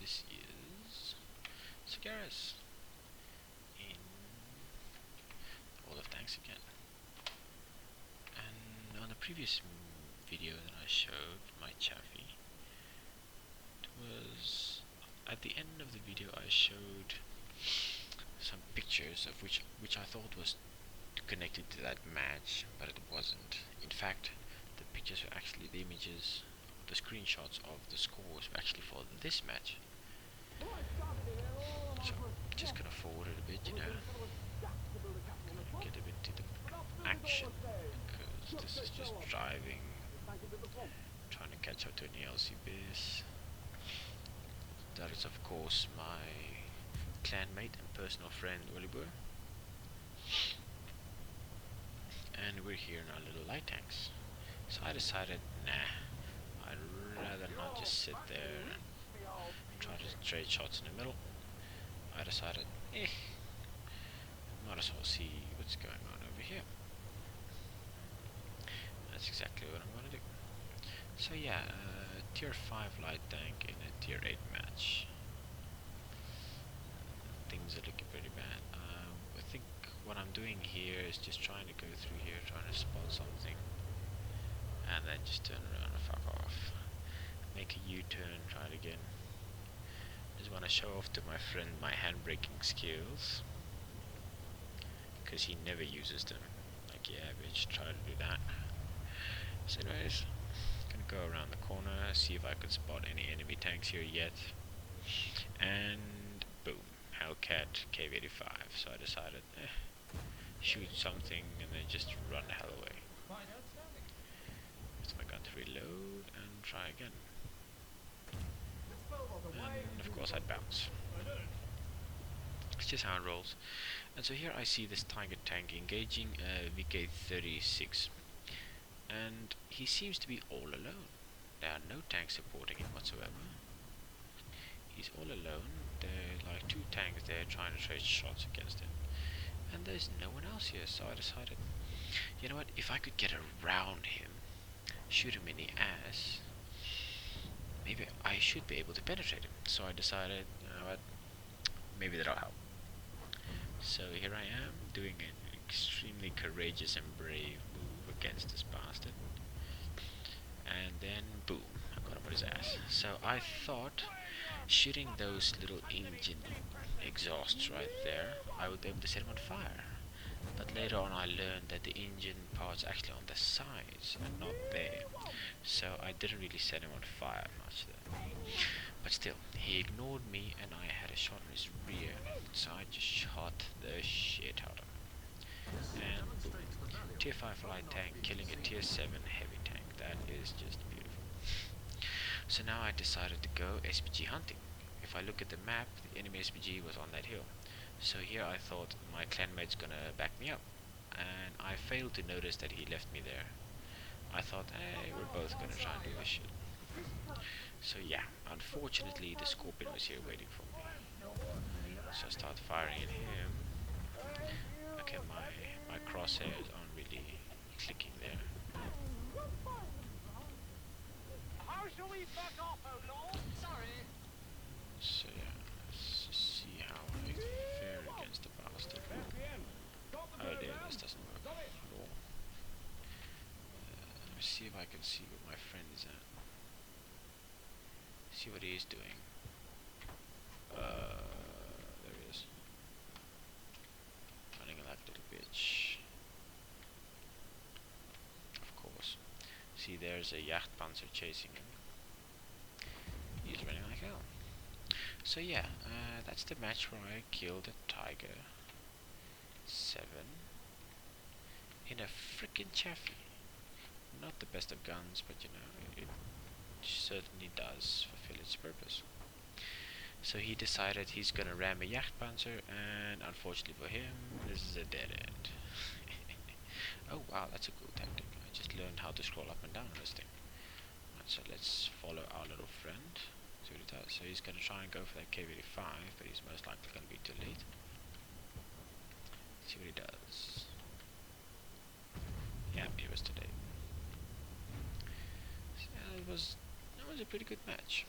this is Cigaris in World of Tanks again. And on the previous video that I showed, my Chaffee, it was at the end of the video I showed some pictures of which I thought was connected to that match, but it wasn't. In fact, the pictures were actually the images, the screenshots of the scores were actually for this match. So I'm just gonna forward it a bit, you know, get a bit to the action, because this is just driving, trying to catch up to an LCBs. That is of course my clanmate and personal friend Oliver. And we're here in our little light tanks. So I decided, nah, I'd rather not just sit there and try to trade shots in the middle. I decided, might as well see what's going on over here. That's exactly what I'm gonna do. So yeah, tier 5 light tank in a tier 8 match. Things are looking pretty bad. I think what I'm doing here is just trying to go through here, trying to spot something, and then just turn around and fuck off. Make a U-turn, try it again. Just want to show off to my friend my handbraking skills, because he never uses them. Like, yeah, bitch, try to do that. So anyways, gonna go around the corner, see if I can spot any enemy tanks here yet. And boom, Hellcat KV-85. So I decided, shoot something and then just run the hell away. Use my gun to reload and try again. And of course I'd bounce. It's just how it rolls. And so here I see this Tiger tank engaging VK-36. And he seems to be all alone. There are no tanks supporting him whatsoever. He's all alone. There are like 2 tanks there trying to trade shots against him. And there's no one else here, so I decided, you know what, if I could get around him, shoot him in the ass, maybe I should be able to penetrate him. So I decided, you know what, maybe that'll help. So here I am, doing an extremely courageous and brave move against this bastard. And then, boom, I got him with his ass. So I thought, shooting those little engine exhausts right there, I would be able to set him on fire. But later on I learned that the engine part's actually on the sides and not there. So I didn't really set him on fire much there. But still, he ignored me and I had a shot on his rear. So I just shot the shit out of him. And boom, tier 5 light tank killing a tier 7 heavy tank. That is just beautiful. So now I decided to go SPG hunting. If I look at the map, the enemy SPG was on that hill. So here I thought my clanmate's gonna back me up. And I failed to notice that he left me there. I thought, hey, we're both gonna try and do this shit. So yeah, unfortunately the Scorpion was here waiting for me. So I start firing at him. Okay, my crosshairs aren't really clicking there. So yeah, let's just see how I fare against the bastard. Oh dear, this doesn't work at all. Let me see if I can see what my friend is at. See what he is doing. There he is. Running like a little bitch. Of course. See, there's a Yachtpanzer chasing him. He's running like hell. So yeah, that's the match where I killed a Tiger 7 in a frickin' Chaffee. Not the best of guns, but you know, it certainly does fulfill its purpose. So he decided he's gonna ram a Yachtpanzer, and unfortunately for him, this is a dead end. Oh wow, that's a cool tactic. I just learned how to scroll up and down on this thing. Right, so let's follow our little friend. See what he does. So he's gonna try and go for that KV-85, but he's most likely gonna be too late. See what he does. Yeah, he was too late. So, yeah, that was a pretty good match.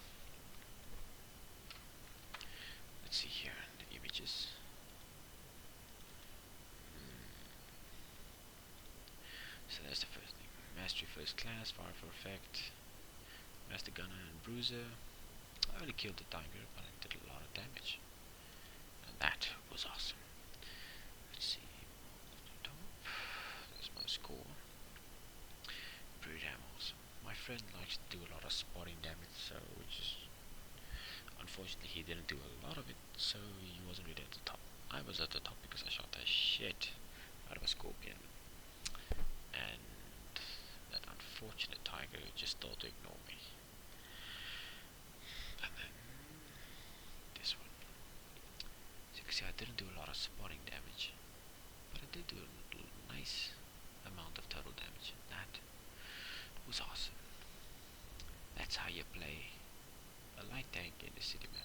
let's see here, the images. So that's the first thing. Mastery first class, fire for effect, master gunner and bruiser. I only killed the tiger, but I did a lot of damage. And that was awesome. Let's see. Top. That's my score. Pretty damn awesome. My friend likes to do a lot of spotting damage, so unfortunately he didn't do a lot of it, so he wasn't really at the top. I was at the top because I shot the shit out of a scorpion. And that unfortunate tiger just thought to ignore me. And then this one. So you can see I didn't do a lot of spotting damage, but I did do a nice amount of total damage. That was awesome. That's how you play a light tank in the city, man.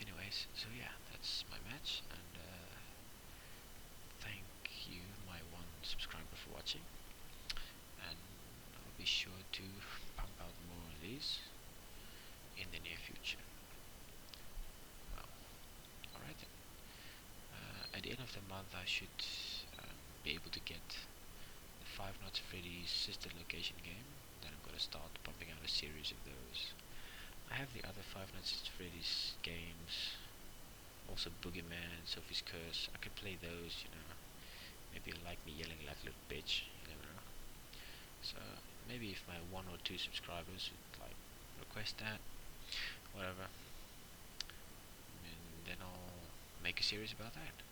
Anyways, so yeah, that's my match, and thank you, my one subscriber, for watching, and I'll be sure to pump out more of these in the near future. Well, alright then. At the end of the month I should be able to get the Five Nights at Freddy's sister location game. Then I'm gonna start pumping out a series of those. I have the other Five Nights at Freddy's games, also Boogeyman, Sophie's Curse. I could play those, you know. Maybe you'll like me yelling like a little bitch, you never know. So maybe if my 1 or 2 subscribers would like request that, whatever, and then I'll make a series about that.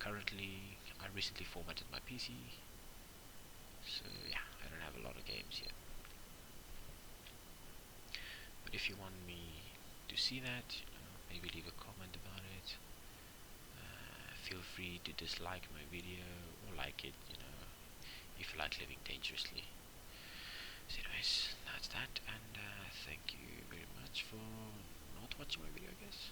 Currently, I recently formatted my PC, so yeah, I don't have a lot of games yet. But if you want me to see that, you know, maybe leave a comment about it. Feel free to dislike my video or like it, you know, if you like living dangerously. So anyways, that's that, and thank you very much for not watching my video, I guess.